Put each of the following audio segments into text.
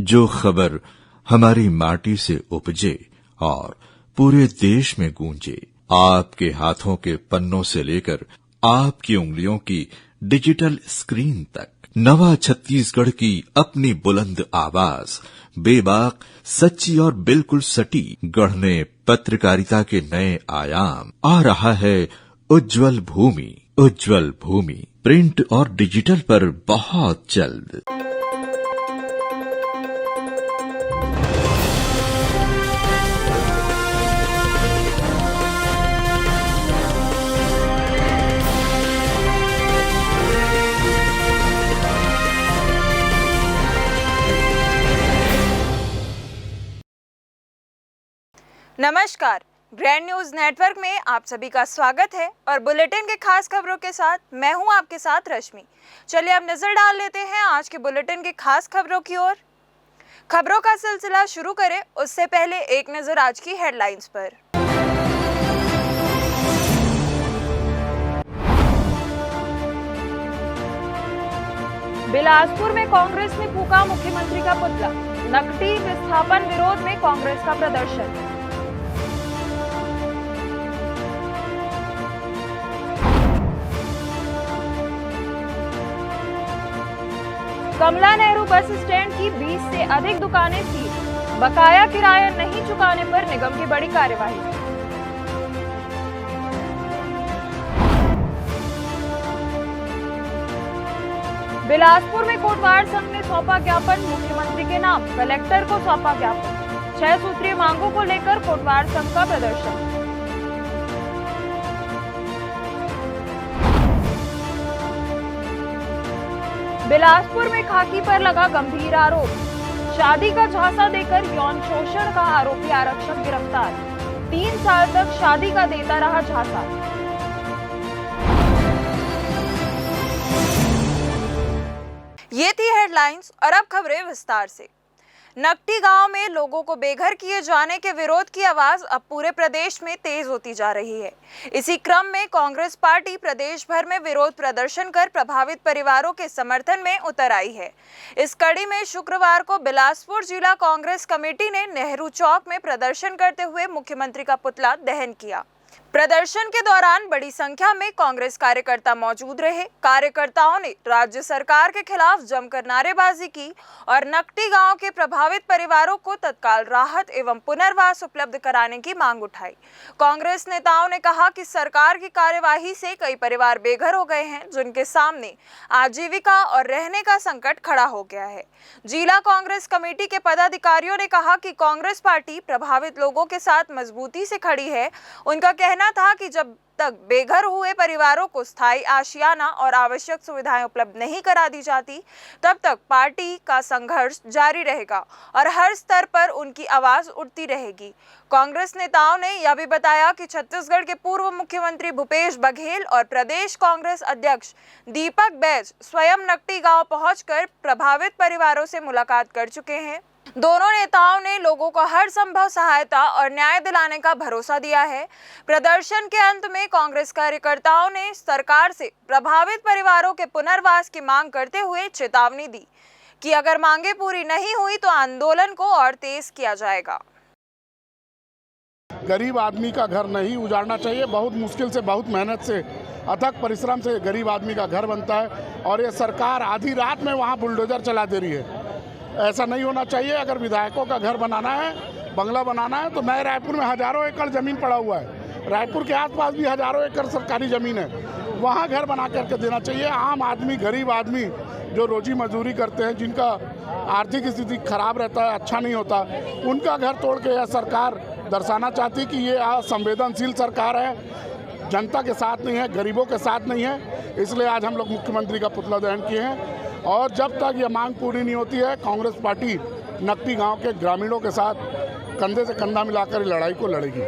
जो खबर हमारी माटी से उपजे और पूरे देश में गूंजे, आपके हाथों के पन्नों से लेकर आपकी उंगलियों की डिजिटल स्क्रीन तक, नवा छत्तीसगढ़ की अपनी बुलंद आवाज, बेबाक, सच्ची और बिल्कुल सटी, गढ़ने पत्रकारिता के नए आयाम। आ रहा है उज्जवल भूमि। उज्जवल भूमि प्रिंट और डिजिटल पर बहुत जल्द। नमस्कार, ग्रैंड न्यूज नेटवर्क में आप सभी का स्वागत है और बुलेटिन के खास खबरों के साथ मैं हूं आपके साथ रश्मि। चलिए अब नजर डाल लेते हैं आज के बुलेटिन के खास खबरों की ओर। खबरों का सिलसिला शुरू करें उससे पहले एक नजर आज की हेडलाइंस पर। बिलासपुर में कांग्रेस ने फूका मुख्यमंत्री का पुतला, नकटी विस्थापन विरोध में कांग्रेस का प्रदर्शन। कमला नेहरू बस स्टैंड की 20 से अधिक दुकानें सील, बकाया किराया नहीं चुकाने पर निगम की बड़ी कार्यवाही। बिलासपुर में कोटवार संघ ने सौंपा ज्ञापन, मुख्यमंत्री के नाम कलेक्टर को सौंपा ज्ञापन। 6 सूत्रीय मांगों को लेकर कोटवार संघ का प्रदर्शन। बिलासपुर में खाकी पर लगा गंभीर आरोप, शादी का झांसा देकर यौन शोषण का आरोपी आरक्षक गिरफ्तार। 3 साल तक शादी का देता रहा झांसा। ये थी हेडलाइंस और अब खबरें विस्तार से। नकटी गांव में लोगों को बेघर किए जाने के विरोध की आवाज अब पूरे प्रदेश में तेज होती जा रही है। इसी क्रम में कांग्रेस पार्टी प्रदेश भर में विरोध प्रदर्शन कर प्रभावित परिवारों के समर्थन में उतर आई है। इस कड़ी में शुक्रवार को बिलासपुर जिला कांग्रेस कमेटी ने नेहरू चौक में प्रदर्शन करते हुए मुख्यमंत्री का पुतला दहन किया। प्रदर्शन के दौरान बड़ी संख्या में कांग्रेस कार्यकर्ता मौजूद रहे। कार्यकर्ताओं ने राज्य सरकार के खिलाफ जमकर नारेबाजी की और नकटी गांव के प्रभावित परिवारों को तत्काल राहत एवं पुनर्वास उपलब्ध कराने की मांग उठाई। कांग्रेस नेताओं ने कहा कि सरकार की कार्यवाही से कई परिवार बेघर हो गए हैं, जिनके सामने आजीविका और रहने का संकट खड़ा हो गया है। जिला कांग्रेस कमेटी के पदाधिकारियों ने कहा कि कांग्रेस पार्टी प्रभावित लोगों के साथ मजबूती से खड़ी है। उनका कहना था कि जब तक बेघर हुए परिवारों को स्थायी आशियाना और आवश्यक सुविधाएं उपलब्ध नहीं करा दी जाती, तब तक पार्टी का संघर्ष जारी रहेगा और हर स्तर पर उनकी आवाज उठती रहेगी। कांग्रेस नेताओं ने यह भी बताया कि छत्तीसगढ़ के पूर्व मुख्यमंत्री भूपेश बघेल और प्रदेश कांग्रेस अध्यक्ष दीपक बैज स्वयं नकटी गांव पहुंचकर प्रभावित परिवारों से मुलाकात कर चुके हैं। दोनों नेताओं ने लोगों को हर संभव सहायता और न्याय दिलाने का भरोसा दिया है। प्रदर्शन के अंत में कांग्रेस कार्यकर्ताओं ने सरकार से प्रभावित परिवारों के पुनर्वास की मांग करते हुए चेतावनी दी कि अगर मांगे पूरी नहीं हुई तो आंदोलन को और तेज किया जाएगा। गरीब आदमी का घर नहीं उजाड़ना चाहिए। बहुत मुश्किल से, बहुत मेहनत से, अथक परिश्रम से गरीब आदमी का घर बनता है और ये सरकार आधी रात में वहाँ बुलडोजर चला दे रही है। ऐसा नहीं होना चाहिए। अगर विधायकों का घर बनाना है, बंगला बनाना है, तो नए रायपुर में हजारों एकड़ ज़मीन पड़ा हुआ है। रायपुर के आसपास भी हजारों एकड़ सरकारी ज़मीन है, वहाँ घर बना करके देना चाहिए। आम आदमी, गरीब आदमी जो रोजी मजदूरी करते हैं, जिनका आर्थिक स्थिति खराब रहता है, अच्छा नहीं होता, उनका घर तोड़ के यह सरकार दर्शाना चाहती कि ये संवेदनशील सरकार है, जनता के साथ नहीं है, गरीबों के साथ नहीं है। इसलिए आज हम लोग मुख्यमंत्री का पुतला दहन किए हैं और जब तक ये मांग पूरी नहीं होती है, कांग्रेस पार्टी नकटी गांव के ग्रामीणों के साथ कंधे से कंधा मिलाकर लड़ाई को लड़ेगी।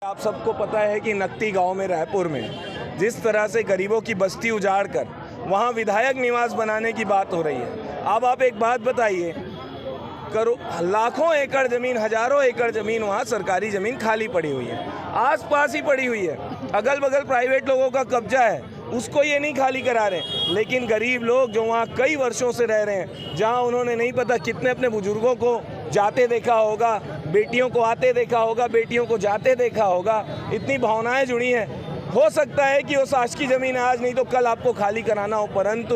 आप सबको पता है कि नकटी गांव में, रायपुर में जिस तरह से गरीबों की बस्ती उजाड़ कर वहां विधायक निवास बनाने की बात हो रही है। अब आप एक बात बताइए, लाखों एकड़ ज़मीन, हजारों एकड़ ज़मीन वहाँ सरकारी ज़मीन खाली पड़ी हुई है, आसपास ही पड़ी हुई है, अगल बगल प्राइवेट लोगों का कब्जा है। उसको ये नहीं खाली करा रहे। लेकिन गरीब लोग जो वहाँ कई वर्षों से रह रहे हैं, जहाँ उन्होंने नहीं पता कितने अपने बुजुर्गों को जाते देखा होगा, बेटियों को आते देखा होगा, बेटियों को जाते देखा होगा, इतनी भावनाएं जुड़ी हैं। हो सकता है कि वो शासकीय ज़मीन आज नहीं तो कल आपको खाली कराना हो, परंतु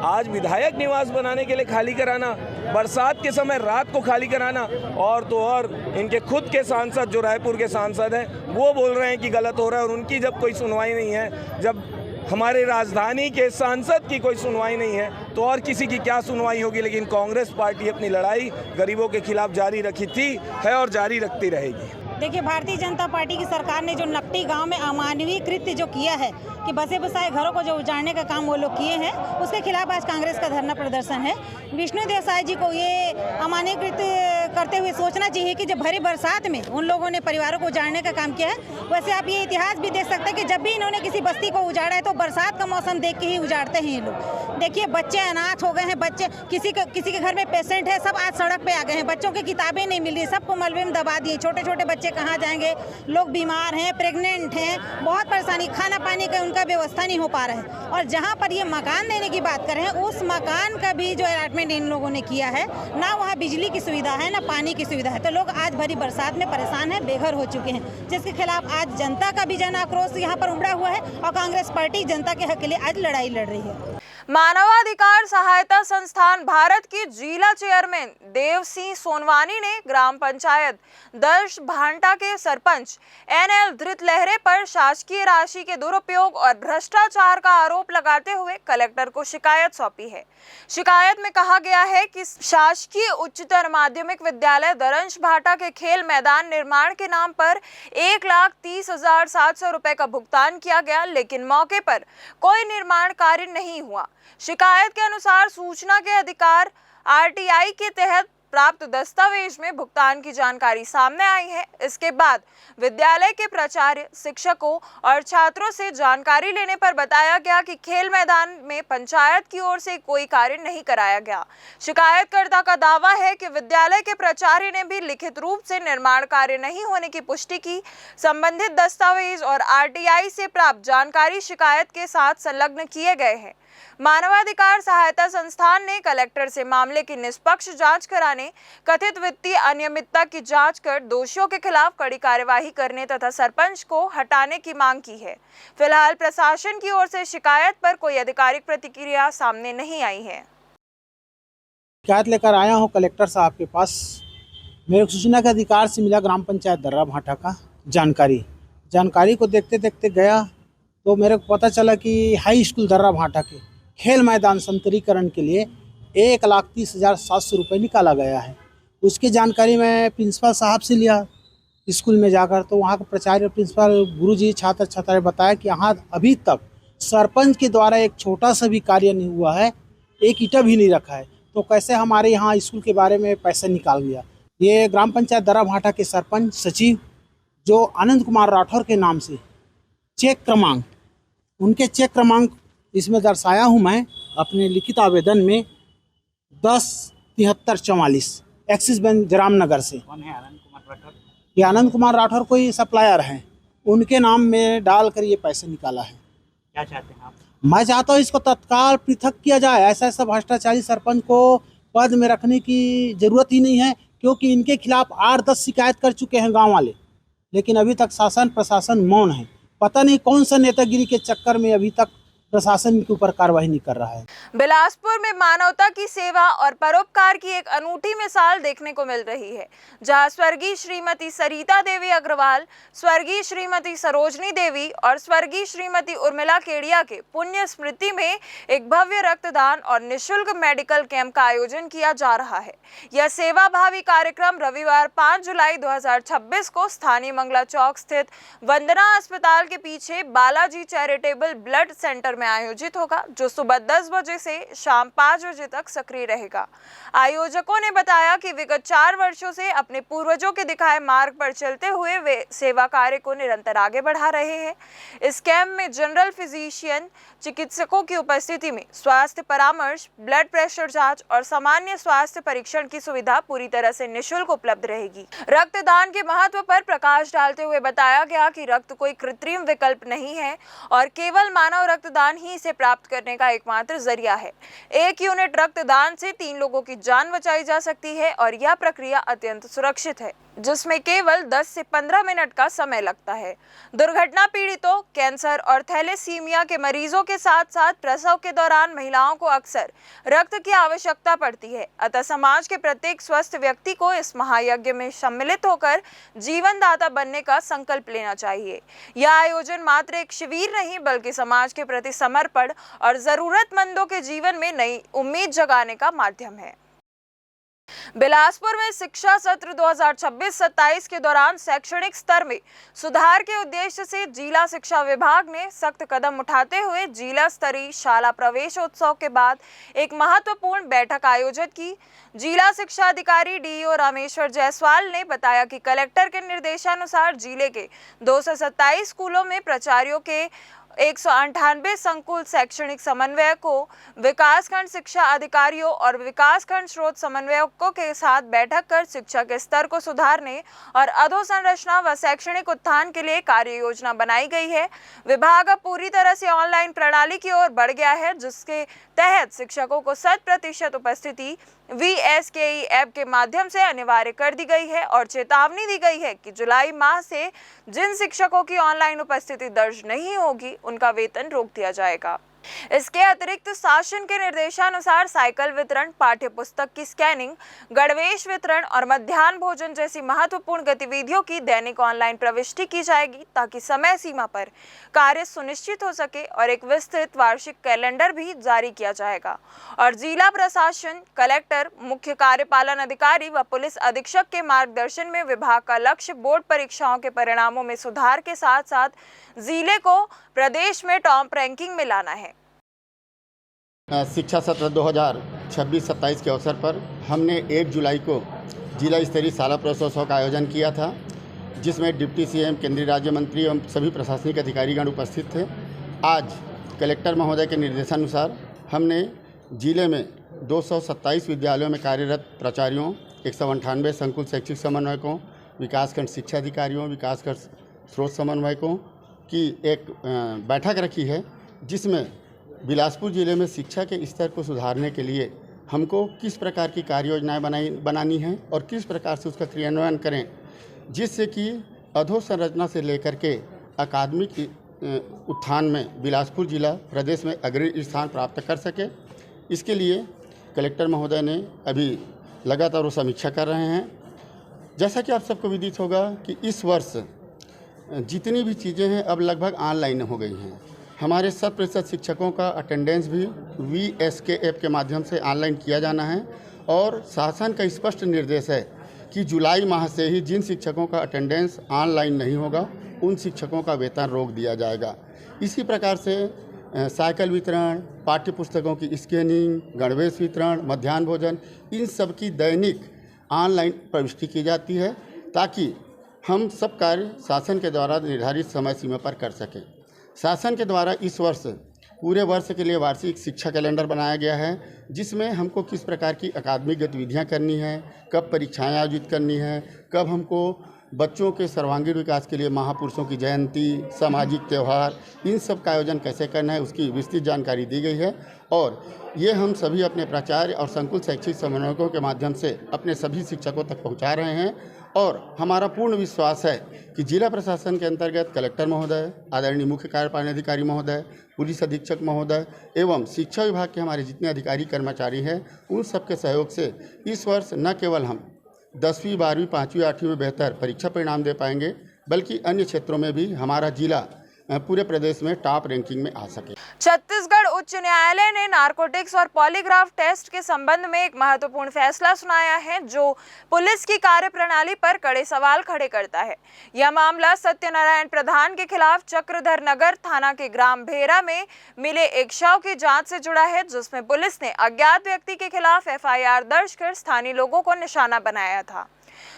आज विधायक निवास बनाने के लिए खाली कराना, बरसात के समय रात को खाली कराना, और तो और इनके खुद के सांसद जो रायपुर के सांसद हैं वो बोल रहे हैं कि गलत हो रहा है, और उनकी जब कोई सुनवाई नहीं है, जब हमारे राजधानी के सांसद की कोई सुनवाई नहीं है, तो और किसी की क्या सुनवाई होगी। लेकिन कांग्रेस पार्टी अपनी लड़ाई गरीबों के खिलाफ जारी रखी थी, है और जारी रखती रहेगी। देखिए, भारतीय जनता पार्टी की सरकार ने जो नकटी गांव में अमानवीय कृत्य जो किया है कि बसे बसाए घरों को जो उजाड़ने का काम वो लोग किए हैं, उसके खिलाफ आज कांग्रेस का धरना प्रदर्शन है। विष्णुदेव साय जी को ये अमानवीय कृत्य करते हुए सोचना चाहिए कि जब भरी बरसात में उन लोगों ने परिवारों को उजाड़ने का काम किया है। वैसे आप ये इतिहास भी देख सकते हैं कि जब भी इन्होंने किसी बस्ती को उजाड़ा है तो बरसात का मौसम देख के ही उजाड़ते हैं ये लोग। देखिए, बच्चे अनाथ हो गए हैं, बच्चे किसी के घर में पेशेंट है, सब आज सड़क पे आ गए हैं, बच्चों की किताबें नहीं मिल रही, सबको मलबे में दबा दिए। छोटे छोटे बच्चे कहाँ जाएंगे, लोग बीमार हैं, प्रेग्नेंट हैं, बहुत परेशानी, खाना पानी का उनका व्यवस्था नहीं हो पा रहा है। और जहाँ पर ये मकान देने की बात कर रहे हैं, उस मकान का भी जो अलॉटमेंट इन लोगों ने किया है, ना वहाँ बिजली की सुविधा है ना पानी की सुविधा है, तो लोग आज भरी बरसात में परेशान हैं, बेघर हो चुके हैं, जिसके खिलाफ आज जनता का भी जन आक्रोश यहाँ पर उमड़ा हुआ है और कांग्रेस पार्टी जनता के हक के लिए आज लड़ाई लड़ रही है। मानवाधिकार सहायता संस्थान भारत की जिला चेयरमैन देव सिंह सोनवानी ने ग्राम पंचायत दर्श भांटा के सरपंच NL धृत लहरे पर शासकीय राशि के दुरुपयोग और भ्रष्टाचार का आरोप लगाते हुए कलेक्टर को शिकायत सौंपी है। शिकायत में कहा गया है कि शासकीय उच्चतर माध्यमिक विद्यालय दरंश भाटा के खेल मैदान निर्माण के नाम पर 1,30,700 रुपए का भुगतान किया गया, लेकिन मौके पर कोई निर्माण कार्य नहीं हुआ। शिकायत के अनुसार सूचना के अधिकार RTI के तहत प्राप्त दस्तावेज में भुगतान की जानकारी सामने आई है। इसके बाद विद्यालय के प्राचार्य, शिक्षकों और छात्रों से जानकारी लेने पर बताया गया कि खेल मैदान में पंचायत की ओर से कोई कार्य नहीं कराया गया। शिकायतकर्ता का दावा है कि विद्यालय के प्राचार्य ने भी लिखित रूप से निर्माण कार्य नहीं होने की पुष्टि की। संबंधित दस्तावेज और RTI से प्राप्त जानकारी शिकायत के साथ संलग्न किए गए हैं। मानवाधिकार सहायता संस्थान ने कलेक्टर से मामले की निष्पक्ष जांच कराने, कथित वित्तीय अनियमितता की जांच कर दोषियों के खिलाफ कड़ी कार्यवाही करने तथा सरपंच को हटाने की मांग की है। फिलहाल प्रशासन की ओर से शिकायत पर कोई आधिकारिक प्रतिक्रिया सामने नहीं आई है। शिकायत लेकर आया हूँ कलेक्टर साहब के पास। मेरे सूचना के अधिकार से मिला ग्राम पंचायत दर्रा भाटा का जानकारी को देखते देखते गया तो मेरे को पता चला कि हाई स्कूल दर्रा भाटा के खेल मैदान संतरीकरण के लिए 1,30,700 रुपये निकाला गया है। उसकी जानकारी मैं प्रिंसिपल साहब से लिया स्कूल में जाकर, तो वहाँ के प्राचार्य, प्रिंसिपल, गुरुजी, छात्र छात्राएं बताया कि यहाँ अभी तक सरपंच के द्वारा एक छोटा सा भी कार्य नहीं हुआ है, एक ईंटा भी नहीं रखा है, तो कैसे हमारे यहाँ स्कूल के बारे में पैसा निकाल गया। ये ग्राम पंचायत दर्रा भाटा के सरपंच सचिव जो आनंद कुमार राठौर के नाम से चेक क्रमांक, उनके चेक क्रमांक इसमें दर्शाया हूँ मैं अपने लिखित आवेदन में 107344 एक्सिस बैंक जरामनगर से। ये आनंद कुमार राठौर कोई सप्लायर हैं, उनके नाम में डालकर ये पैसे निकाला है। क्या चाहते हैं आप? मैं चाहता हूँ इसको तत्काल पृथक किया जाए। ऐसा भ्रष्टाचारी सरपंच को पद में रखने की जरूरत ही नहीं है, क्योंकि इनके खिलाफ 8-10 शिकायत कर चुके हैं गाँव वाले, लेकिन अभी तक शासन प्रशासन मौन है। पता नहीं कौन सा नेतागिरी के चक्कर में अभी तक प्रशासन के ऊपर कार्रवाई नहीं कर रहा है। बिलासपुर में मानवता की सेवा और परोपकार की एक अनूठी मिसाल देखने को मिल रही है, जहां स्वर्गीय श्रीमती सरिता देवी अग्रवाल, स्वर्गीय श्रीमती सरोजनी देवी और स्वर्गीय श्रीमती उर्मिला केडिया के पुण्य स्मृति में एक भव्य रक्तदान और निःशुल्क मेडिकल कैंप का आयोजन किया जा रहा है। यह सेवाभावी कार्यक्रम रविवार 5 जुलाई 2026 को स्थानीय मंगला चौक स्थित वंदना अस्पताल के पीछे बालाजी चैरिटेबल ब्लड सेंटर में आयोजित होगा, जो सुबह 10 बजे से शाम 5 बजे तक सक्रिय रहेगा। आयोजकों ने बताया कि विगत 4 वर्षों से अपने पूर्वजों के दिखाए मार्ग पर चलते हुए वे सेवा कार्य को निरंतर आगे बढ़ा रहे हैं। इस कैंप में जनरल फिजिशियन चिकित्सकों की उपस्थिति में स्वास्थ्य परामर्श, ब्लड प्रेशर जांच और सामान्य स्वास्थ्य परीक्षण की सुविधा पूरी तरह से निःशुल्क उपलब्ध रहेगी। रक्तदान के महत्व पर प्रकाश डालते हुए बताया गया कि रक्त कोई कृत्रिम विकल्प नहीं है और केवल मानव रक्तदान रक्तदान ही इसे प्राप्त करने का एकमात्र जरिया है। 1 यूनिट रक्तदान से 3 लोगों की जान बचाई जा सकती है और यह प्रक्रिया अत्यंत सुरक्षित है, जिसमें केवल 10 से 15 मिनट का समय लगता है। दुर्घटना पीड़ितों, कैंसर और थैलेसीमिया के मरीजों के साथ साथ प्रसव के दौरान महिलाओं को अक्सर रक्त की आवश्यकता पड़ती है। अतः समाज के प्रत्येक स्वस्थ व्यक्ति को इस महायज्ञ में सम्मिलित होकर जीवनदाता बनने का संकल्प लेना चाहिए। यह आयोजन मात्र एक शिविर नहीं बल्कि समाज के प्रति समर्पण और जरूरतमंदों के जीवन में नई उम्मीद जगाने का माध्यम है। बिलासपुर में शिक्षा सत्र 2026-27 के दौरान शैक्षणिक स्तर में सुधार के उद्देश्य से जिला शिक्षा विभाग ने सख्त कदम उठाते हुए जिला स्तरीय शाला प्रवेशोत्सव के बाद एक महत्वपूर्ण बैठक आयोजित की। जिला शिक्षा अधिकारी डीईओ रामेश्वर जायसवाल ने बताया कि कलेक्टर के निर्देशानुसार जिले के 227 स्कूलों में प्राचार्यों के 198 संकुल शैक्षणिक समन्वयकों, विकासखंड शिक्षा अधिकारियों और विकासखंड स्रोत समन्वयकों के साथ बैठक कर शिक्षा के स्तर को सुधारने और अधोसंरचना व शैक्षणिक उत्थान के लिए कार्य योजना बनाई गई है। विभाग अब पूरी तरह से ऑनलाइन प्रणाली की ओर बढ़ गया है, जिसके तहत शिक्षकों को 100% उपस्थिति VSKE ऐप के माध्यम से अनिवार्य कर दी गई है और चेतावनी दी गई है कि जुलाई माह से जिन शिक्षकों की ऑनलाइन उपस्थिति दर्ज नहीं होगी उनका वेतन रोक दिया जाएगा। इसके अतिरिक्त शासन के निर्देशानुसार साइकिल वितरण, पाठ्य पुस्तक की स्कैनिंग, गणवेश वितरण और मध्याह्न भोजन जैसी महत्वपूर्ण गतिविधियों की दैनिक ऑनलाइन प्रविष्टि की जाएगी ताकि समय सीमा पर कार्य सुनिश्चित हो सके और एक विस्तृत वार्षिक कैलेंडर भी जारी किया जाएगा। और जिला प्रशासन, कलेक्टर, मुख्य कार्यपालन अधिकारी व पुलिस अधीक्षक के मार्गदर्शन में विभाग का लक्ष्य बोर्ड परीक्षाओं के परिणामों में सुधार के साथ साथ जिले को प्रदेश में टॉप रैंकिंग में लाना है। शिक्षा सत्र 2026-27 के अवसर पर हमने 1 जुलाई को जिला स्तरीय शाला प्रवेशोत्सव का आयोजन किया था, जिसमें डिप्टी सीएम, केंद्रीय राज्य मंत्री एवं सभी प्रशासनिक अधिकारीगण उपस्थित थे। आज कलेक्टर महोदय के निर्देशानुसार हमने जिले में 227 विद्यालयों में कार्यरत प्राचार्यों, 198 संकुल शैक्षिक समन्वयकों, विकासखंड शिक्षा अधिकारियों, विकासखंड स्रोत समन्वयकों की एक बैठक रखी है, जिसमें बिलासपुर ज़िले में शिक्षा के स्तर को सुधारने के लिए हमको किस प्रकार की कार्य योजनाएँ बनानी हैं और किस प्रकार से उसका क्रियान्वयन करें, जिससे कि अधोसंरचना से लेकर के अकादमिक उत्थान में बिलासपुर जिला प्रदेश में अग्रणी स्थान प्राप्त कर सके। इसके लिए कलेक्टर महोदय ने अभी लगातार वो समीक्षा कर रहे हैं। जैसा कि आप सबको विदित होगा कि इस वर्ष जितनी भी चीज़ें हैं अब लगभग ऑनलाइन हो गई हैं। हमारे 100% शिक्षकों का अटेंडेंस भी VSK ऐप के माध्यम से ऑनलाइन किया जाना है और शासन का स्पष्ट निर्देश है कि जुलाई माह से ही जिन शिक्षकों का अटेंडेंस ऑनलाइन नहीं होगा उन शिक्षकों का वेतन रोक दिया जाएगा। इसी प्रकार से साइकिल वितरण, पाठ्य पुस्तकों की स्कैनिंग, गणवेश वितरण, मध्याह्न भोजन, इन सब की दैनिक ऑनलाइन प्रविष्टि की जाती है ताकि हम सब कार्य शासन के द्वारा निर्धारित समय सीमा पर कर सकें। शासन के द्वारा इस वर्ष पूरे वर्ष के लिए वार्षिक शिक्षा कैलेंडर बनाया गया है, जिसमें हमको किस प्रकार की अकादमिक गतिविधियां करनी है, कब परीक्षाएं आयोजित करनी है, कब हमको बच्चों के सर्वांगीण विकास के लिए महापुरुषों की जयंती, सामाजिक त्यौहार, इन सब का आयोजन कैसे करना है, उसकी विस्तृत जानकारी दी गई है। और ये हम सभी अपने प्राचार्य और संकुल शैक्षिक समन्वयकों के माध्यम से अपने सभी शिक्षकों तक पहुंचा रहे हैं और हमारा पूर्ण विश्वास है कि जिला प्रशासन के अंतर्गत कलेक्टर महोदय, आदरणीय मुख्य कार्यपालन अधिकारी महोदय, पुलिस अधीक्षक महोदय एवं शिक्षा विभाग के हमारे जितने अधिकारी कर्मचारी हैं, उन सबके सहयोग से इस वर्ष न केवल हम 10वीं, 12वीं, 5वीं, 8वीं में बेहतर परीक्षा परिणाम दे पाएंगे, बल्कि अन्य क्षेत्रों में भी हमारा जिला पूरे प्रदेश में टॉप रैंकिंग में आ सके। छत्तीसगढ़ उच्च न्यायालय ने नारकोटिक्स और पॉलीग्राफ टेस्ट के संबंध में एक महत्वपूर्ण फैसला सुनाया है, जो पुलिस की कार्यप्रणाली पर कड़े सवाल खड़े करता है। यह मामला सत्यनारायण प्रधान के खिलाफ चक्रधर नगर थाना के ग्राम भेरा में मिले एक शव की जांच से जुड़ा है, जिसमें पुलिस ने अज्ञात व्यक्ति के खिलाफ FIR दर्ज कर स्थानीय लोगों को निशाना बनाया था।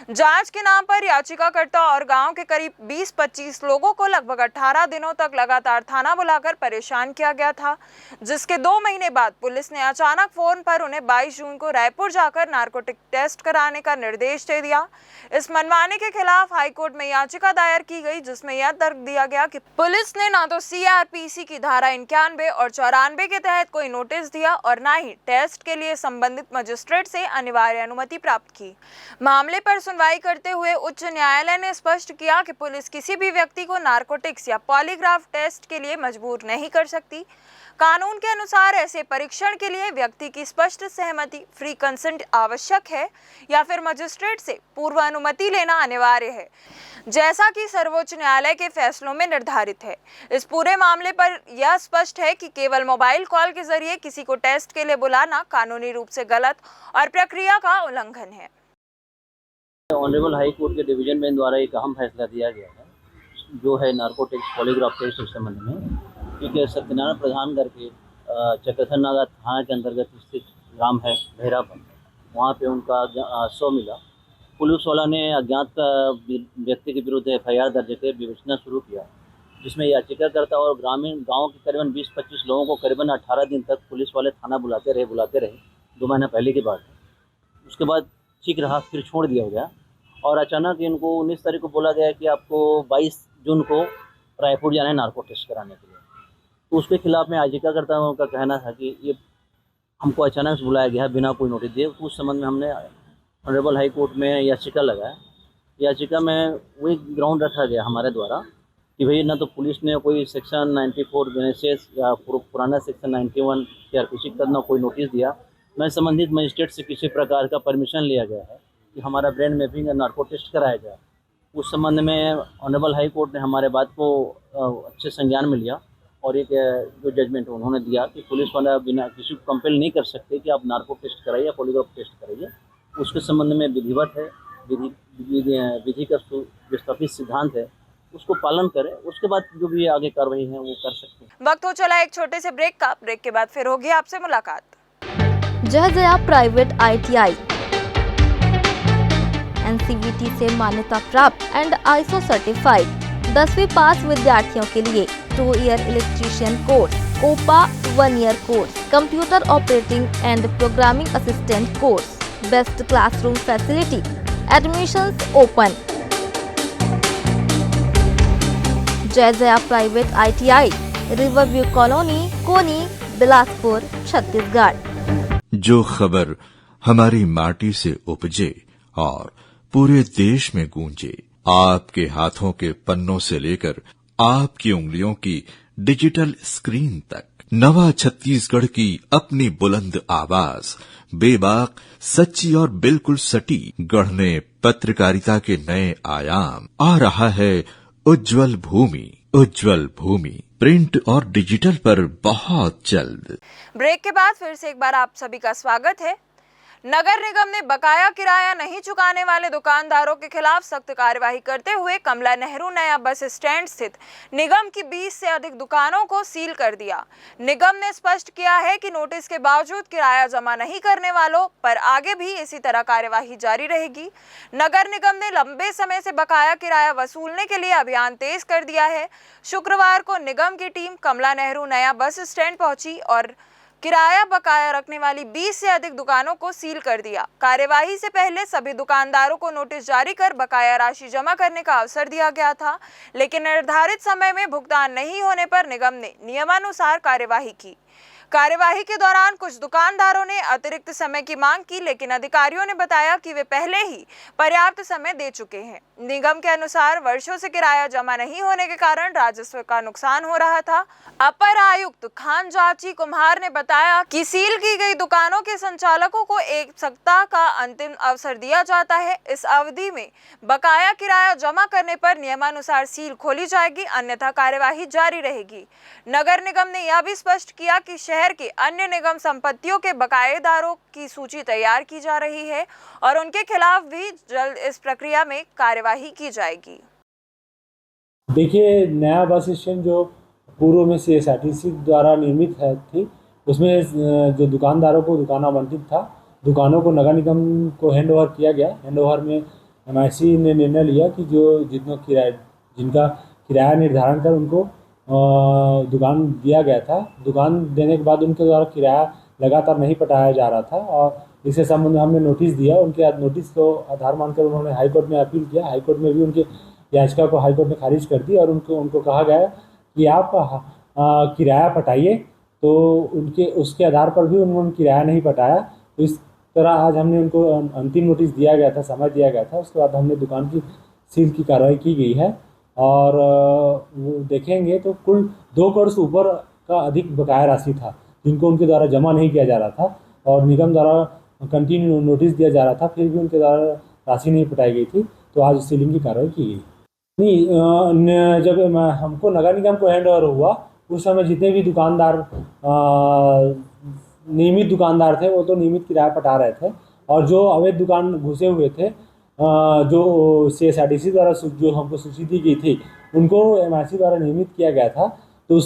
जांच के नाम पर याचिकाकर्ता और गांव के करीब 20-25 लोगों को लगभग 18 दिनों तक लगातार थाना बुलाकर परेशान किया गया था, जिसके 2 महीने बाद पुलिस ने अचानक फोन पर उन्हें 22 जून को रायपुर जाकर नारकोटिक टेस्ट कराने का निर्देश दे दिया। इस मनमाने के खिलाफ हाईकोर्ट में याचिका दायर की गई, जिसमें यह तर्क दिया गया कि पुलिस ने ना तो सीआरपीसी की धारा 91 और 94 के तहत कोई नोटिस दिया और ना ही टेस्ट के लिए संबंधित मजिस्ट्रेट से अनिवार्य अनुमति प्राप्त की। मामले पर सुनवाई करते हुए उच्च न्यायालय ने स्पष्ट किया कि पुलिस किसी भी व्यक्ति को नारकोटिक्स या पॉलीग्राफ टेस्ट के लिए मजबूर नहीं कर सकती। कानून के अनुसार ऐसे परीक्षण के लिए व्यक्ति की स्पष्ट सहमति फ्री कंसेंट आवश्यक है या फिर मजिस्ट्रेट से पूर्व अनुमति लेना अनिवार्य है, जैसा कि सर्वोच्च न्यायालय के फैसलों में निर्धारित है। इस पूरे मामले पर यह स्पष्ट है कि केवल मोबाइल कॉल के जरिए किसी को टेस्ट के लिए बुलाना कानूनी रूप से गलत और प्रक्रिया का उल्लंघन है। ऑनरेबल हाई कोर्ट के डिवीजन बेंच द्वारा एक अहम फैसला दिया गया है, जो है नारकोटिक्स पॉलीग्राफ टेस्ट के संबंध में, क्योंकि सत्यनारायण प्रधान करके चक्रधर नागा थाना के अंतर्गत स्थित ग्राम है भैरापन, वहाँ पे उनका शव मिला। पुलिस वाला ने अज्ञात व्यक्ति के विरुद्ध FIR दर्ज कर विवेचना शुरू किया, जिसमें याचिकाकर्ता और ग्रामीण गांव के करीबन 20-25 लोगों को करीबन 18 दिन तक पुलिस वाले थाना बुलाते रहे 2 महीने पहले की बात है। उसके बाद ठीक रहा, फिर छोड़ दिया गया और अचानक इनको 19 तारीख को बोला गया कि आपको 22 जून को रायपुर जाना है नार्को टेस्ट कराने के लिए। तो उसके खिलाफ में याचिकाकर्ताओं का कहना था कि ये हमको अचानक से बुलाया गया बिना कोई नोटिस दिए। तो उस संबंध में हमने ऑनरेबल हाई कोर्ट में याचिका लगाया। याचिका में वही ग्राउंड रखा गया हमारे द्वारा कि भाई ना तो पुलिस ने कोई सेक्शन 94 बेनेसेस या पुराना सेक्शन 91 सीआरपीसी का ना कोई नोटिस दिया, मैं संबंधित मजिस्ट्रेट से किसी प्रकार का परमिशन लिया गया है कि हमारा ब्रेन मैपिंग या नार्को टेस्ट कराया जाए। उस संबंध में ऑनरेबल हाई कोर्ट ने हमारे बात को अच्छे संज्ञान में लिया और एक जो जजमेंट उन्होंने दिया कि पुलिस वाला बिना किसी को कंपेल नहीं कर सकते कि आप नार्को टेस्ट कराइए या पॉलीग्राफ टेस्ट कराइए। उसके संबंध में विधिवत है, विधि का जो स्थापित सिद्धांत है उसको पालन करें, उसके बाद जो भी आगे कार्रवाई है वो कर सकते हैं। वक्त हो चला एक छोटे से ब्रेक का। ब्रेक के बाद फिर होगी आपसे मुलाकात। जय जया प्राइवेट ITI NCVT से मान्यता प्राप्त एंड ISO सर्टिफाइड 10वीं पास विद्यार्थियों के लिए 2 year electrician course, OPA 1 year course, computer operating and programming assistant course, best classroom facility, admissions open. Jai Jaya private ITI, river view colony, Koni, Bilaspur, Chhattisgarh. जो खबर हमारी माटी से उपजे और पूरे देश में गूंजे, आपके हाथों के पन्नों से लेकर आपकी उंगलियों की डिजिटल स्क्रीन तक, नवा छत्तीसगढ़ की अपनी बुलंद आवाज, बेबाक, सच्ची और बिल्कुल सटी, गढ़ने पत्रकारिता के नए आयाम। आ रहा है उज्जवल भूमि, उज्जवल भूमि प्रिंट और डिजिटल पर बहुत जल्द। ब्रेक के बाद फिर से एक बार आप सभी का स्वागत है। नगर निगम ने बकाया किराया नहीं चुकाने वाले दुकानदारों के खिलाफ सख्त कार्यवाही करते हुए कमला नेहरू नया बस स्टैंड स्थित निगम की 20 से अधिक दुकानों को सील कर दिया। निगम ने स्पष्ट किया है कि नोटिस के बावजूद किराया जमा नहीं करने वालों पर आगे भी इसी तरह कार्यवाही जारी रहेगी। नगर निगम ने लंबे समय से बकाया किराया वसूलने के लिए अभियान तेज कर दिया है। शुक्रवार को निगम की टीम कमला नेहरू नया बस स्टैंड पहुंची और किराया बकाया रखने वाली 20 से अधिक दुकानों को सील कर दिया। कार्यवाही से पहले सभी दुकानदारों को नोटिस जारी कर बकाया राशि जमा करने का अवसर दिया गया था, लेकिन निर्धारित समय में भुगतान नहीं होने पर निगम ने नियमानुसार कार्यवाही की। कार्यवाही के दौरान कुछ दुकानदारों ने अतिरिक्त समय की मांग की, लेकिन अधिकारियों ने बताया कि वे पहले ही पर्याप्त समय दे चुके हैं। निगम के अनुसार वर्षों से किराया जमा नहीं होने के कारण राजस्व का नुकसान हो रहा था। अपर आयुक्त खान जाची कुमार ने बताया कि सील की गई दुकानों के संचालकों को 1 सप्ताह का अंतिम अवसर दिया जाता है। इस अवधि में बकाया किराया जमा करने पर नियमानुसार सील खोली जाएगी, अन्यथा कार्यवाही जारी रहेगी। नगर निगम ने यह भी स्पष्ट किया कि शहर के अन्य निगम संपत्तियों के बकायेदारों की सूची तैयार की जा रही है और उनके खिलाफ भी जल्द इस प्रक्रिया में कार्यवाही की जाएगी। देखिए, नया बस स्टैंड जो पूर्व में CSRTC द्वारा निर्मित थी, उसमें जो दुकानदारों को दुकान आवंटित था, दुकानों को नगर निगम को हैंड ओवर किया गया। हैंड ओवर में MIC ने निर्णय लिया कि जिनका किराया निर्धारण कर उनको दुकान दिया गया था, दुकान देने के बाद उनके द्वारा किराया लगातार नहीं पटाया जा रहा था और इसके संबंध में हमने नोटिस दिया। उनके नोटिस को आधार मानकर उन्होंने हाईकोर्ट में अपील किया। हाईकोर्ट में भी उनके याचिका को हाईकोर्ट ने खारिज कर दी और उनको कहा गया कि आप किराया पटाइए। तो उसके आधार पर भी उन्होंने किराया नहीं पटाया। तो इस तरह आज हमने उनको अंतिम नोटिस दिया गया था, समय दिया गया था। उसके बाद हमने दुकान की सील की कार्रवाई की गई है और वो देखेंगे तो कुल 2 करोड़ से ऊपर का अधिक बकाया राशि था जिनको उनके द्वारा जमा नहीं किया जा रहा था और निगम द्वारा कंटिन्यू नोटिस दिया जा रहा था, फिर भी उनके द्वारा राशि नहीं पटाई गई थी। तो आज सीलिंग की कार्रवाई की गई। नहीं, जब हमको नगर निगम को हैंड ओवर हुआ उस समय जितने भी दुकानदार नियमित दुकानदार थे वो तो नियमित किराया पटा रहे थे और जो अवैध दुकान घुसे हुए थे जो CSRTC द्वारा जो हमको सूची दी गई थी उनको MIC द्वारा नियमित किया गया था। तो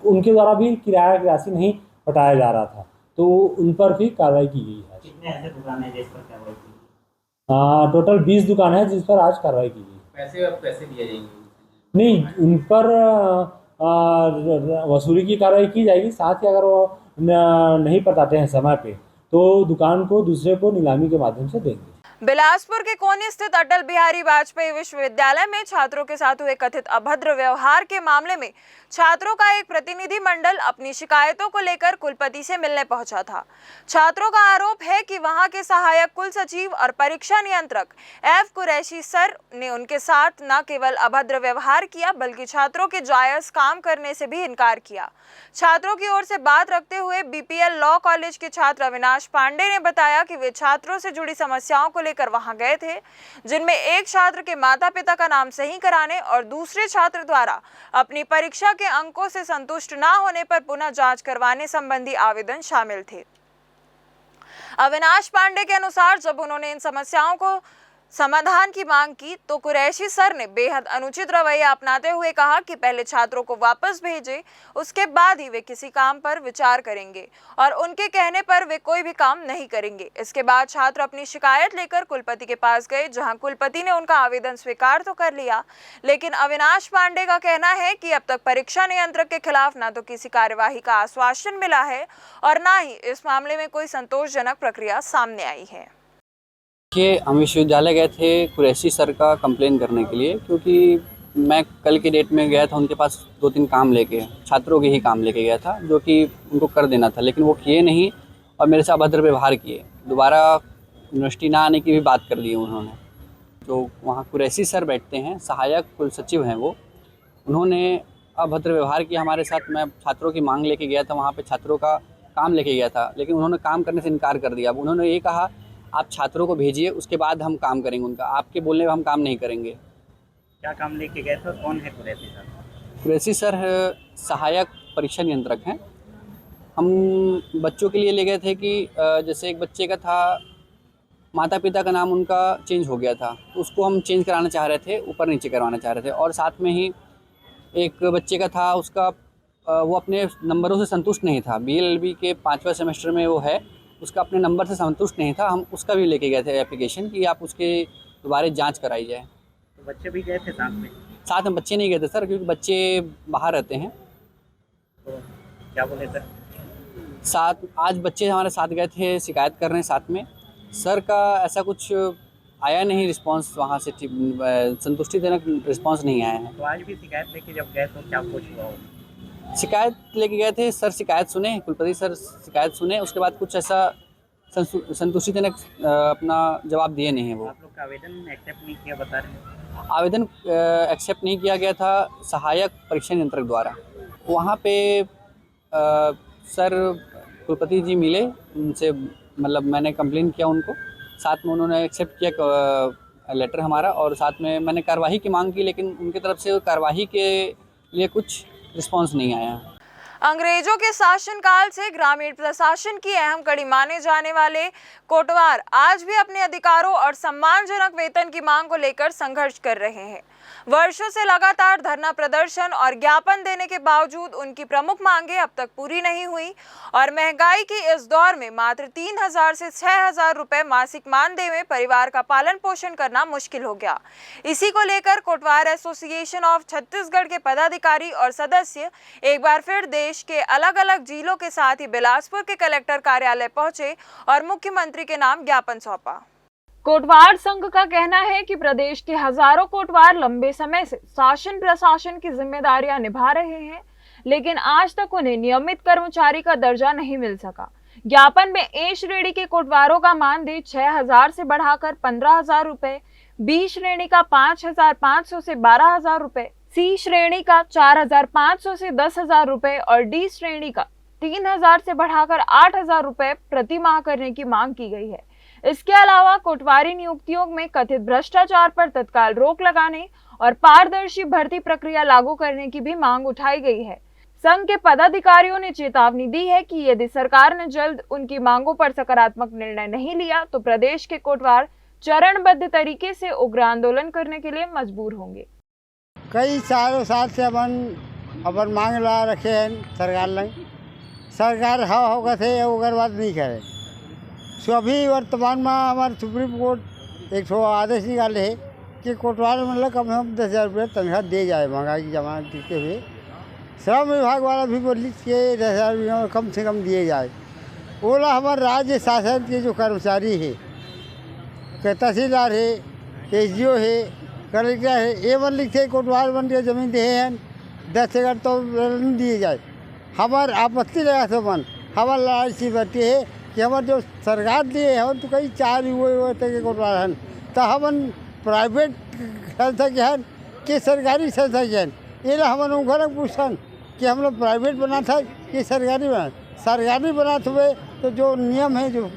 उनके द्वारा भी किराया की राशि नहीं पटाया जा रहा था, तो उन पर भी कार्रवाई की गई है। कितने ऐसे दुकान है जिस पर कार्रवाई की गई? टोटल 20 दुकान है जिस पर आज कार्रवाई की गई। पैसे दिए जाएंगे? नहीं, उन पर वसूली की कार्रवाई की जाएगी। साथ ही अगर वो नहीं पटाते हैं समय पे तो दुकान को दूसरे को नीलामी के माध्यम से देंगे। बिलासपुर के कोनी स्थित अटल बिहारी वाजपेयी विश्वविद्यालय में छात्रों के साथ हुए कथित अभद्र व्यवहार के मामले में छात्रों का एक प्रतिनिधि मंडल अपनी शिकायतों को लेकर कुलपति से मिलने पहुंचा था। छात्रों का आरोप है कि वहां के सहायक कुल सचिव और परीक्षा नियंत्रक F कुरैशी सर ने उनके साथ न केवल अभद्र व्यवहार किया बल्कि छात्रों के जायज काम करने से भी इनकार किया। छात्रों की ओर से बात रखते हुए BPL लॉ कॉलेज के छात्र अविनाश पांडे ने बताया कि वे छात्रों से जुड़ी समस्याओं को लेकर वहां गए थे, जिनमें एक छात्र के माता पिता का नाम सही कराने और दूसरे छात्र द्वारा अपनी परीक्षा के अंकों से संतुष्ट न होने पर पुनः जांच करवाने संबंधी आवेदन शामिल थे। अविनाश पांडे के अनुसार जब उन्होंने इन समस्याओं को समाधान की मांग की तो कुरैशी सर ने बेहद अनुचित रवैया अपनाते हुए कहा कि पहले छात्रों को वापस भेजें, उसके बाद ही वे किसी काम पर विचार करेंगे और उनके कहने पर वे कोई भी काम नहीं करेंगे। इसके बाद छात्र अपनी शिकायत लेकर कुलपति के पास गए, जहां कुलपति ने उनका आवेदन स्वीकार तो कर लिया, लेकिन अविनाश पांडे का कहना है कि अब तक परीक्षा नियंत्रक के खिलाफ न तो किसी कार्यवाही का आश्वासन मिला है और न ही इस मामले में कोई संतोषजनक प्रक्रिया सामने आई है। हम विश्वविद्यालय गए थे कुरैशी सर का कंप्लेन करने के लिए, क्योंकि मैं कल की डेट में गया था उनके पास 2-3 काम लेके, छात्रों के ही काम लेके गया था जो कि उनको कर देना था, लेकिन वो किए नहीं और मेरे से अभद्र व्यवहार किए। दोबारा यूनिवर्सिटी ना आने की भी बात कर दी उन्होंने। जो वहाँ कुरैशी सर बैठते हैं, सहायक कुल सचिव हैं वो, उन्होंने अभद्र व्यवहार किया हमारे साथ। मैं छात्रों की मांग लेके गया था, वहाँ पर छात्रों का काम लेके गया था, लेकिन उन्होंने काम करने से इनकार कर दिया। अब उन्होंने ये कहा आप छात्रों को भेजिए, उसके बाद हम काम करेंगे उनका, आपके बोलने पर हम काम नहीं करेंगे। क्या काम लेके गए थे? कौन है कुरैशी सर? कुरैशी सर सहायक परीक्षा नियंत्रक हैं। हम बच्चों के लिए ले गए थे कि जैसे एक बच्चे का था, माता पिता का नाम उनका चेंज हो गया था, तो उसको हम चेंज कराना चाह रहे थे, ऊपर नीचे करवाना चाह रहे थे। और साथ में ही एक बच्चे का था, उसका वो अपने नंबरों से संतुष्ट नहीं था, BLLB के 5वें सेमेस्टर में वो है, उसका अपने नंबर से संतुष्ट नहीं था। हम उसका भी लेके गए थे एप्लीकेशन कि आप उसके दोबारा जांच कराई जाए। तो बच्चे भी गए थे साथ में? साथ में बच्चे नहीं गए थे सर, क्योंकि बच्चे बाहर रहते हैं। तो क्या बोले सर? साथ आज बच्चे हमारे साथ गए थे शिकायत करने साथ में। सर का ऐसा कुछ आया नहीं रिस्पांस, वहाँ से संतुष्टिजनक रिस्पांस नहीं आया है। तो आज भी शिकायत लेके जब गए तो क्या कुछ हुआ? शिकायत लेके गए थे, सर शिकायत सुने, कुलपति सर शिकायत सुने, उसके बाद कुछ ऐसा संतुष्टिजनक अपना जवाब दिए नहीं है वो। आप लोग का आवेदन एक्सेप्ट नहीं किया बता रहे हैं? आवेदन एक्सेप्ट नहीं किया गया था सहायक परीक्षा नियंत्रक द्वारा। वहाँ पे सर कुलपति जी मिले, उनसे मतलब मैंने कंप्लेन किया उनको, साथ में उन्होंने एक्सेप्ट किया लेटर हमारा और साथ में मैंने कार्रवाई की मांग की, लेकिन उनकी तरफ से कार्रवाई के लिए कुछ रिस्पांस नहीं आया। अंग्रेजों के शासनकाल से ग्रामीण प्रशासन की अहम कड़ी माने जाने वाले कोटवार आज भी अपने अधिकारों और सम्मानजनक वेतन की मांग को लेकर संघर्ष कर रहे हैं। वर्षों से लगातार धरना प्रदर्शन और ज्ञापन देने के बावजूद उनकी प्रमुख मांगें अब तक पूरी नहीं हुई और महंगाई की इस दौर में मात्र 3,000 से 6,000 रुपए मासिक मानदेय में परिवार का पालन पोषण करना मुश्किल हो गया। इसी को लेकर कोटवार एसोसिएशन ऑफ छत्तीसगढ़ के पदाधिकारी और सदस्य एक बार फिर देश के अलग अलग जिलों के साथ ही बिलासपुर के कलेक्टर कार्यालय पहुंचे और मुख्यमंत्री के नाम ज्ञापन सौंपा। कोटवार संघ का कहना है कि प्रदेश के हजारों कोटवार लंबे समय से शासन प्रशासन की जिम्मेदारियां निभा रहे हैं, लेकिन आज तक उन्हें नियमित कर्मचारी का दर्जा नहीं मिल सका। ज्ञापन में ए श्रेणी के कोटवारों का मानदेय 6,000 से बढ़ाकर 15,000 रुपए, बी श्रेणी का 5,500 से 12,000 रुपए, सी श्रेणी का 4,500 से 10,000 रुपए और डी श्रेणी का 3,000 से बढ़ाकर 8,000 रुपए प्रति माह करने की मांग की गई है। इसके अलावा कोटवारी नियुक्तियों में कथित भ्रष्टाचार पर तत्काल रोक लगाने और पारदर्शी भर्ती प्रक्रिया लागू करने की भी मांग उठाई गई है। संघ के पदाधिकारियों ने चेतावनी दी है कि यदि सरकार ने जल्द उनकी मांगों पर सकारात्मक निर्णय नहीं लिया तो प्रदेश के कोटवार चरणबद्ध तरीके से उग्र आंदोलन करने के लिए मजबूर होंगे। कई साल से अपन मांग ला रखे हैं सरकार होगा थे उग्रवाद नहीं करे। सो अभी वर्तमान में हमारे सुप्रीम कोर्ट एक आदेश निकाले है कि कोटवार मतलब कम से कम 10,000 रुपये तनख्वाह दे जाए महंगाई की जमानत देखते हुए। श्रम विभाग वाला भी बोली कि 10,000 रुपये कम से कम दिए जाए। बोला हमारे राज्य शासन के जो कर्मचारी है, तहसीलदार है, SDO है, कलेक्टर है, ये मन लिखते कोटवार बन के जमीन दे हैं 10 एकड़ तो नहीं दिए जाए। हमार आपत्ति लगा तो मन हमार लड़ाई सी बढ़ती है कि हमारे जो सरकार दिए हैं तो कई 4 हुए तक कोटवार हैं, तो हम प्राइवेट संस्था के हैं कि सरकारी संस्था के हैं। ये हमारे घर पूछन कि हम लोग प्राइवेट बना था कि सरकारी बना हुए तो जो नियम है जो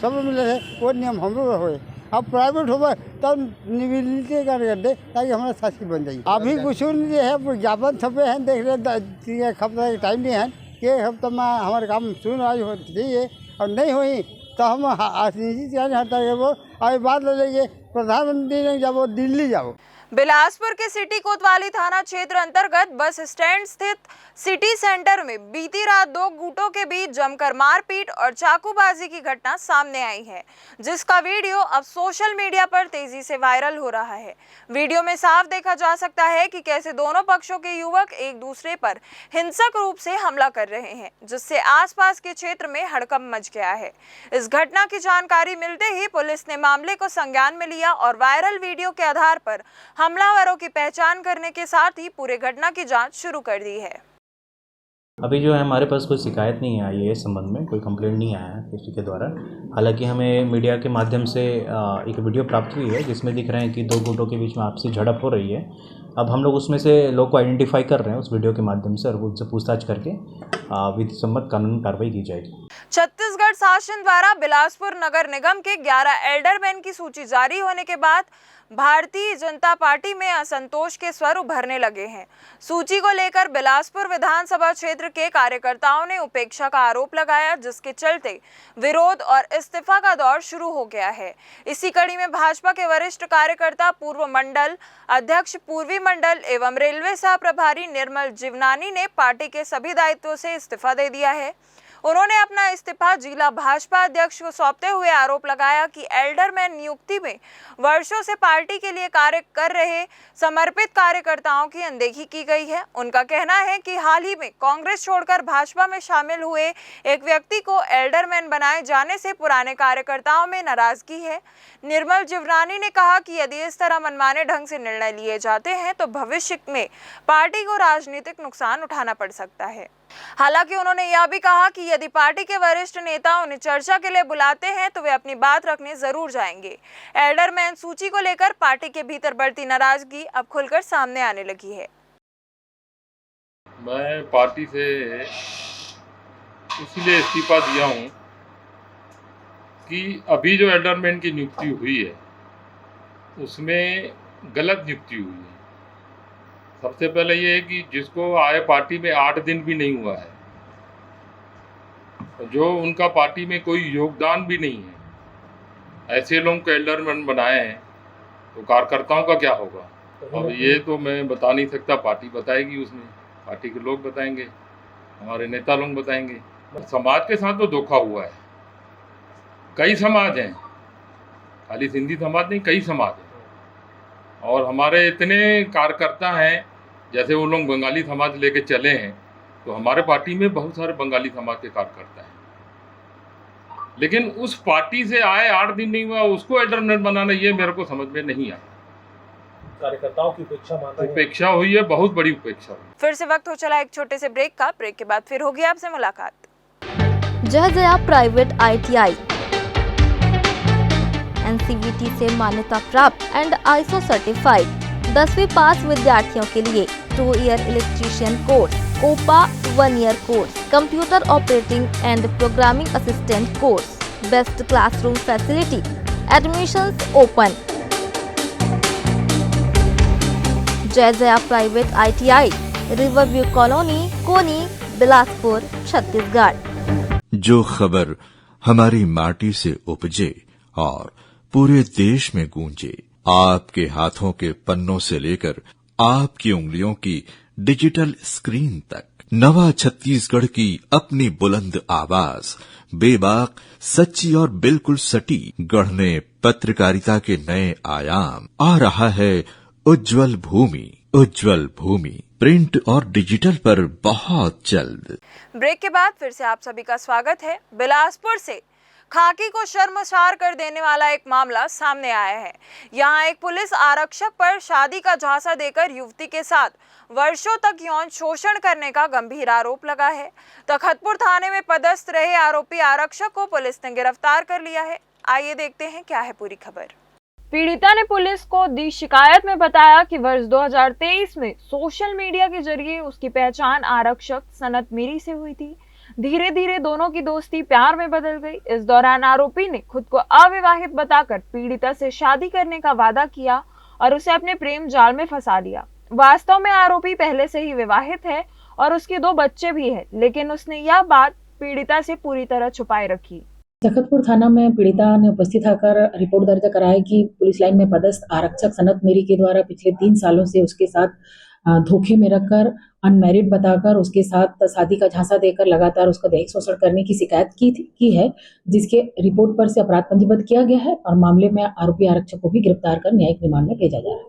सब मिले है वो नियम हम लोग हुए। अब प्राइवेट होगा तब निविलिटी कर दे ताकि हमारा साथी बन जाए। अभी कुछ नहीं है, विज्ञापन छपे हैं, देख रहे एक हफ्ता टाइम नहीं है कि हफ्ता में हमारे काम सुन आई होती है और नहीं हुई तो हम निश्चित हटा के वो अभी बात ले लेंगे प्रधानमंत्री ने जब वो दिल्ली जाओ। बिलासपुर के सिटी कोतवाली थाना क्षेत्र अंतर्गत बस स्टैंड स्थित सिटी सेंटर में बीती रात 2 गुटों के बीच जमकर मारपीट और चाकूबाजी की घटना सामने आई है, जिसका वीडियो अब सोशल मीडिया पर तेजी से वायरल हो रहा है। वीडियो में साफ देखा जा सकता है कि कैसे दोनों पक्षों के युवक एक दूसरे पर हिंसक रूप से हमला कर रहे हैं, जिससे आसपास के क्षेत्र में हड़कंप मच गया है। इस घटना की जानकारी मिलते ही पुलिस ने मामले को संज्ञान में लिया और वायरल वीडियो के आधार पर हमलावरों की पहचान करने के साथ ही पूरे घटना की जांच शुरू कर दी है। अभी जो है हमारे पास कोई शिकायत नहीं आई है, इस संबंध में कोई कंप्लेंट नहीं आया है किसी के द्वारा। हालांकि हमें मीडिया के माध्यम से एक वीडियो प्राप्त हुई है जिसमें दिख रहे हैं कि 2 गुटों के बीच में आपसी झड़प हो रही है। अब हम लोग उसमें से लोग को आइडेंटिफाई कर रहे हैं उस वीडियो के माध्यम से और उनसे पूछताछ करके विधि सम्मत कानूनी कार्रवाई की जाएगी। छत्तीसगढ़ शासन द्वारा बिलासपुर नगर निगम के 11 एल्डरमैन की सूची जारी होने के बाद भारतीय जनता पार्टी में असंतोष के स्वर उभरने लगे हैं। सूची को लेकर बिलासपुर विधानसभा क्षेत्र के कार्यकर्ताओं ने उपेक्षा का आरोप लगाया, जिसके चलते विरोध और इस्तीफा का दौर शुरू हो गया है। इसी कड़ी में भाजपा के वरिष्ठ कार्यकर्ता पूर्व मंडल अध्यक्ष पूर्वी मंडल एवं रेलवे सह प्रभारी निर्मल जीवनानी ने पार्टी के सभी दायित्वों से इस्तीफा दे दिया है। उन्होंने अपना इस्तीफा जिला भाजपा अध्यक्ष को सौंपते हुए आरोप लगाया कि एल्डरमैन नियुक्ति में वर्षों से पार्टी के लिए कार्य कर रहे समर्पित कार्यकर्ताओं की अनदेखी की गई है। उनका कहना है कि हाल ही में कांग्रेस छोड़कर भाजपा में शामिल हुए एक व्यक्ति को एल्डरमैन बनाए जाने से पुराने कार्यकर्ताओं में नाराजगी है। निर्मल जीवनानी ने कहा कि यदि इस तरह मनमाने ढंग से निर्णय लिए जाते हैं तो भविष्य में पार्टी को राजनीतिक नुकसान उठाना पड़ सकता है। हालांकि उन्होंने यह भी कहा कि यदि पार्टी के वरिष्ठ नेता उन्हें चर्चा के लिए बुलाते हैं तो वे अपनी बात रखने जरूर जाएंगे। एल्डरमैन सूची को लेकर पार्टी के भीतर बढ़ती नाराजगी अब खुलकर सामने आने लगी है। मैं पार्टी से इसलिए इस्तीफा दिया हूं कि अभी जो एल्डरमैन की नियुक्ति हुई है उसमें गलत नियुक्ति हुई है। सबसे पहले ये है कि जिसको आए पार्टी में 8 दिन भी नहीं हुआ है, जो उनका पार्टी में कोई योगदान भी नहीं है, ऐसे लोगों को एल्डरमैन बनाए हैं तो कार्यकर्ताओं का क्या होगा। अब ये तो मैं बता नहीं सकता, पार्टी बताएगी, उसमें पार्टी के लोग बताएंगे, हमारे नेता लोग बताएंगे। समाज के साथ तो धोखा हुआ है। कई समाज हैं, खाली सिंधी समाज नहीं, कई समाज हैं। और हमारे इतने कार्यकर्ता हैं, जैसे वो लोग बंगाली समाज लेके चले हैं, तो हमारे पार्टी में बहुत सारे बंगाली समाज के कार्यकर्ता हैं। लेकिन उस पार्टी से आए 8 दिन नहीं हुआ, उसको एल्टरनेट बनाना, ये मेरे को समझ में नहीं आया। कार्यकर्ताओं की उपेक्षा हुई है, बहुत बड़ी उपेक्षा हुई। फिर से वक्त हो चला एक छोटे से ब्रेक का। ब्रेक के बाद फिर होगी आपसे मुलाकात। जयजया प्राइवेट ITI NCVT से मान्यता प्राप्त एंड ISO सर्टिफाइड 10वीं पास विद्यार्थियों के लिए 2 year electrician course, COPA 1 year course, computer operating and programming assistant course, best classroom facility, admissions open. Jai Jaya private ITI, river view colony, Koni, Bilaspur, Chhattisgarh. जो खबर हमारी माटी से उपजे और पूरे देश में गूंजे, आपके हाथों के पन्नों से लेकर आपकी उंगलियों की डिजिटल स्क्रीन तक, नवा छत्तीसगढ़ की अपनी बुलंद आवाज, बेबाक, सच्ची और बिल्कुल सटीक, गढ़ने पत्रकारिता के नए आयाम। आ रहा है उज्जवल भूमि। उज्जवल भूमि प्रिंट और डिजिटल पर बहुत जल्द। ब्रेक के बाद फिर से आप सभी का स्वागत है। बिलासपुर से खाकी को शर्मसार कर देने वाला एक मामला सामने आया है। यहाँ एक पुलिस आरक्षक पर शादी का झांसा देकर युवती के साथ वर्षों तक यौन शोषण करने का गंभीर आरोप लगा है। तखतपुर थाने में पदस्थ रहे आरोपी आरक्षक को पुलिस ने गिरफ्तार कर लिया है। आइए देखते हैं क्या है पूरी खबर। पीड़िता ने पुलिस को दी शिकायत में बताया कि वर्ष 2023 में सोशल मीडिया के जरिए उसकी पहचान आरक्षक सनत मीरी से हुई थी। धीरे धीरे दोनों की दोस्ती प्यार में बदल गई। इस दौरान आरोपी ने खुद को अविवाहित बताकर पीड़िता से शादी करने का वादा किया और उसे अपने प्रेम जाल में फंसा लिया। वास्तव में आरोपी पहले से ही विवाहित है और उसके 2 बच्चे भी हैं, लेकिन उसने यह बात पीड़िता से पूरी तरह छुपाए रखी। तखतपुर थाना में पीड़िता ने उपस्थित होकर रिपोर्ट दर्ज कराया कि पुलिस लाइन में पदस्थ आरक्षक सनत मीरी के द्वारा पिछले 3 सालों से उसके साथ धोखे में रखकर अनमैरिड बताकर उसके साथ शादी का झांसा देकर लगातार उसका दैहिक शोषण करने की शिकायत की है, जिसके रिपोर्ट पर से अपराध पंजीबद्ध किया गया है और मामले में आरोपी आरक्षक को भी गिरफ्तार कर न्यायिक रिमांड में भेजा जा रहा है।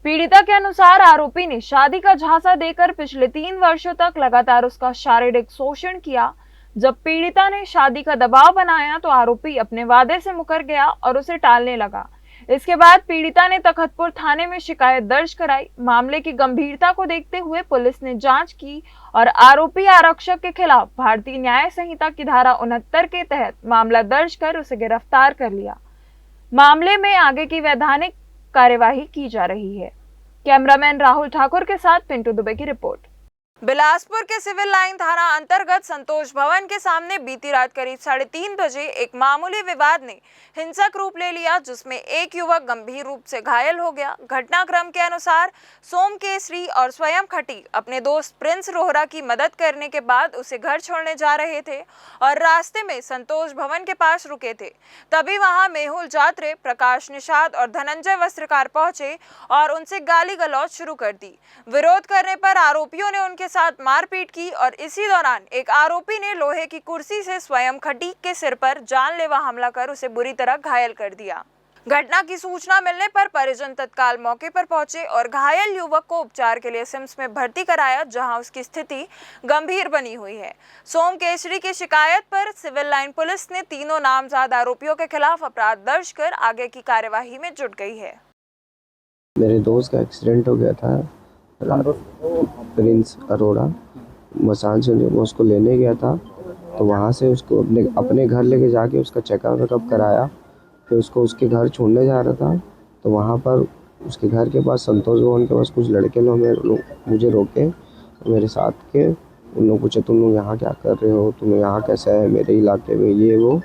पीड़िता के अनुसार आरोपी ने शादी का झांसा देकर पिछले 3 वर्षों तक लगातार उसका शारीरिक शोषण किया। जब पीड़िता ने शादी का दबाव बनाया तो आरोपी अपने वादे से मुकर गया और उसे टालने लगा। इसके बाद पीड़िता ने तखतपुर थाने में शिकायत दर्ज कराई। मामले की गंभीरता को देखते हुए पुलिस ने जांच की और आरोपी आरक्षक के खिलाफ भारतीय न्याय संहिता की धारा 69 के तहत मामला दर्ज कर उसे गिरफ्तार कर लिया। मामले में आगे की वैधानिक कार्यवाही की जा रही है। कैमरामैन राहुल ठाकुर के साथ पिंटू दुबे की रिपोर्ट। बिलासपुर के सिविल लाइन थाना अंतर्गत संतोष भवन के सामने बीती रात करीब 3:30 बजे एक मामूली विवाद ने हिंसक रूप ले लिया, जिसमें एक युवक गंभीर रूप से घायल हो गया। घटनाक्रम के अनुसार सोम केसरी और स्वयं खटी अपने दोस्त प्रिंस रोहरा की मदद करने के बाद उसे घर छोड़ने जा रहे थे और रास्ते में संतोष भवन के पास रुके थे। तभी वहां मेहुल जात्रे, प्रकाश निषाद और धनंजय वस्त्रकार पहुंचे और उनसे गाली गलौज शुरू कर दी। विरोध करने पर आरोपियों ने उनके साथ मारपीट की और इसी दौरान एक आरोपी ने लोहे की कुर्सी से स्वयं खटीक के सिर पर जानलेवा हमला कर उसे बुरी तरह घायल कर दिया। घटना की सूचना मिलने पर परिजन तत्काल मौके पर पहुंचे और घायल युवक को उपचार के लिए सिम्स में भर्ती कराया, जहां उसकी स्थिति गंभीर बनी हुई है। सोम केसरी की शिकायत पर सिविल लाइन पुलिस ने तीनों नामजद आरोपियों के खिलाफ अपराध दर्ज कर आगे की कार्यवाही में जुट गई है। मेरे दोस्त का एक्सीडेंट हो गया था, प्रिंस अरोड़ा मसान से मैं उसको लेने गया था, तो वहाँ से उसको अपने घर लेके जाके उसका चेकअप कराया। फिर उसको उसके घर छोड़ने जा रहा था, तो वहाँ पर उसके घर के पास संतोष भवन के पास कुछ लड़के लोग मुझे रोके, मेरे साथ के। उन लोग पूछे तुम लोग यहाँ क्या कर रहे हो, तुम्हें यहाँ कैसा है मेरे इलाके में, ये वो।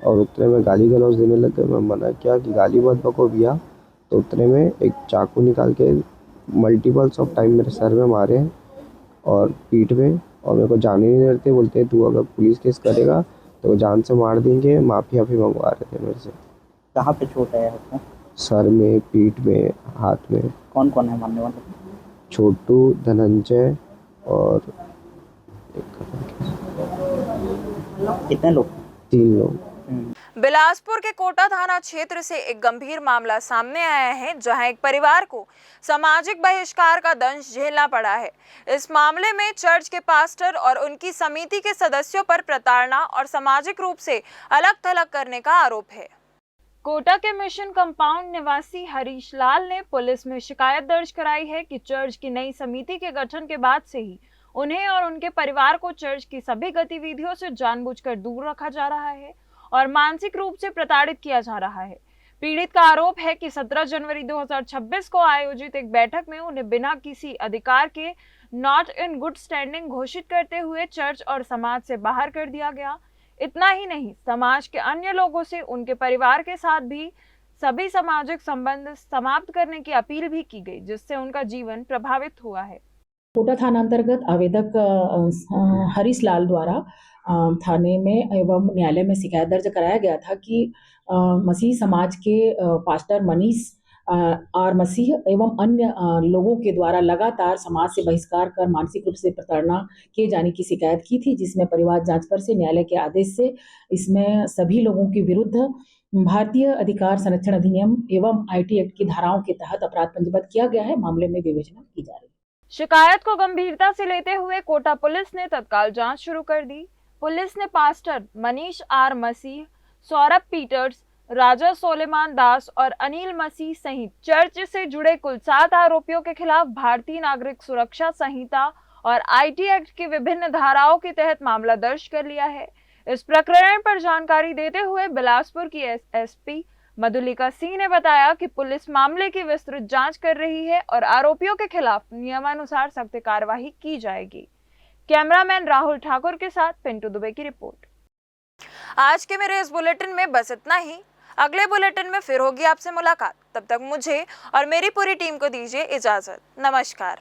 और उतने में गाली गलौज देने लगे। मैं मना किया कि गाली मत बको भैया, तो उतने में एक चाकू निकाल के मल्टीपल्स ऑफ टाइम मेरे सर में मारे और पीठ में, और मेरे को जाने नहीं देते। बोलते तू अगर पुलिस केस करेगा तो वो जान से मार देंगे। माफ़ी मंगवा रहे थे मेरे से। कहाँ पे चोट आया आपको? सर में, पीठ में, हाथ में, कौन कौन है मारने वाले? छोटू, धनंजय और कितने लोग? 3 लोग। बिलासपुर के कोटा थाना क्षेत्र से एक गंभीर मामला सामने आया है, जहां एक परिवार को सामाजिक बहिष्कार का दंश झेलना पड़ा है। इस मामले में चर्च के पास्टर और उनकी समिति के सदस्यों पर प्रताड़ना और सामाजिक रूप से अलग-थलग करने का आरोप है। कोटा के मिशन कंपाउंड निवासी हरीश लाल ने पुलिस में शिकायत दर्ज कराई है कि चर्च की नई समिति के गठन के बाद से ही उन्हें और उनके परिवार को चर्च की सभी गतिविधियों से जानबूझकर दूर रखा जा रहा है और मानसिक रूप से प्रताड़ित किया जा रहा है। पीड़ित का आरोप है कि 17 जनवरी 2026 को आयोजित एक बैठक में उन्हें बिना किसी अधिकार के नॉट इन गुड स्टैंडिंग घोषित करते हुए चर्च और समाज से बाहर कर दिया गया। इतना ही नहीं, समाज के अन्य लोगों से उनके परिवार के साथ भी सभी सामाजिक संबंध समाप्त करने की अपील भी की गई, जिससे उनका जीवन प्रभावित हुआ है। कोटा थाना अंतर्गत आवेदक हरीश लाल द्वारा थाने में एवं न्यायालय में शिकायत दर्ज कराया गया था कि मसीह समाज के पास्टर मनीष आर मसीह एवं अन्य लोगों के द्वारा लगातार समाज से बहिष्कार कर मानसिक रूप से प्रताड़ना किए जाने की शिकायत की थी, जिसमें परिवार जांच पर से न्यायालय के आदेश से इसमें सभी लोगों के विरुद्ध भारतीय अधिकार संरक्षण अधिनियम एवं IT एक्ट की धाराओं के तहत अपराध पंजीबद्ध किया गया है। मामले में विवेचना की जा रही है। शिकायत को गंभीरता से लेते हुए कोटा पुलिस ने तत्काल जांच शुरू कर दी। पुलिस ने pastor Manish R Masih, Saurabh Peters, Raja Soleman Das और अनिल मसीह सहित चर्च से जुड़े कुल 7 आरोपियों के खिलाफ भारतीय नागरिक सुरक्षा संहिता और IT एक्ट की विभिन्न धाराओं के तहत मामला दर्ज कर लिया है। इस प्रकरण पर जानकारी देते हुए बिलासपुर की SP मधुलिका सिंह ने बताया कि पुलिस मामले की विस्तृत जांच कर रही है और आरोपियों के खिलाफ नियमानुसार सख्त कार्रवाई की जाएगी। कैमरामैन राहुल ठाकुर के साथ पिंटू दुबे की रिपोर्ट। आज के मेरे इस बुलेटिन में बस इतना ही। अगले बुलेटिन में फिर होगी आपसे मुलाकात। तब तक मुझे और मेरी पूरी टीम को दीजिए इजाजत। नमस्कार।